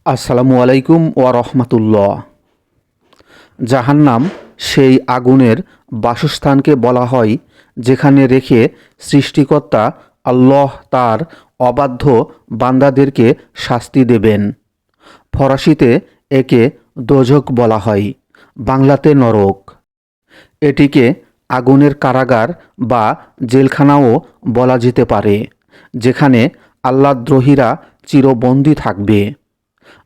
আসসালামু আলাইকুম ওয়া রাহমাতুল্লাহ। জাহান্নাম সেই আগুনের বাসস্থানকে বলা হয় যেখানে রেখে সৃষ্টিকর্তা আল্লাহ তার অবাধ্য বান্দাদেরকে শাস্তি দেবেন। ফরাসিতে একে দোজখ বলা হয়, বাংলাতে নরক। এটিকে আগুনের কারাগার বা জেলখানাও বলা যেতে পারে, যেখানে আল্লাহদ্রোহীরা চিরবন্দী থাকবে।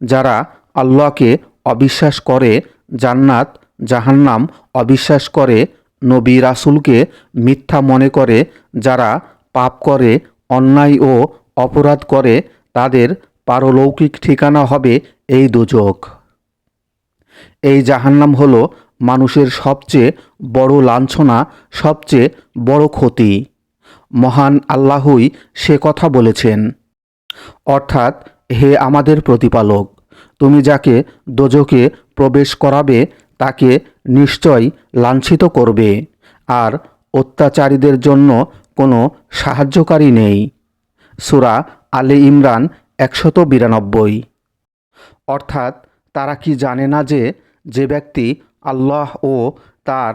যারা আল্লাহকে অবিশ্বাস করে, জান্নাত জাহান্নাম অবিশ্বাস করে, নবী রাসূলকে মিথ্যা মনে করে, যারা পাপ করে, অন্যায় ও অপরাধ করে, তাদের পারলৌকিক ঠিকানা হবে এই দোজখ। এই জাহান্নাম হলো মানুষের সবচেয়ে বড় লাঞ্ছনা, সবচেয়ে বড় ক্ষতি। মহান আল্লাহই সে কথা বলেছেন। অর্থাৎ, হে আমাদের প্রতিপালক, তুমি যাকে দোজখে প্রবেশ করাবে তাকে নিশ্চয় লাঞ্ছিত করবে, আর অত্যাচারীদের জন্য কোনো সাহায্যকারী নেই। সূরা আলে ইমরান ১৯২। অর্থাৎ, তারা কি জানে না যে যে ব্যক্তি আল্লাহ ও তার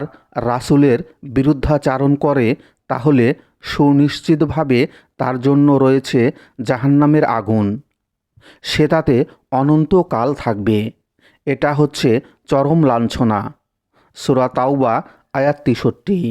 রাসূলের বিরুদ্ধাচারণ করে, তাহলে সুনিশ্চিতভাবে তার জন্য রয়েছে জাহান্নামের আগুন। সে তাতে অনন্তকাল থাকবে। এটা হচ্ছে চরম লাঞ্ছনা। সূরা তাওবা আয়াত ৬৩।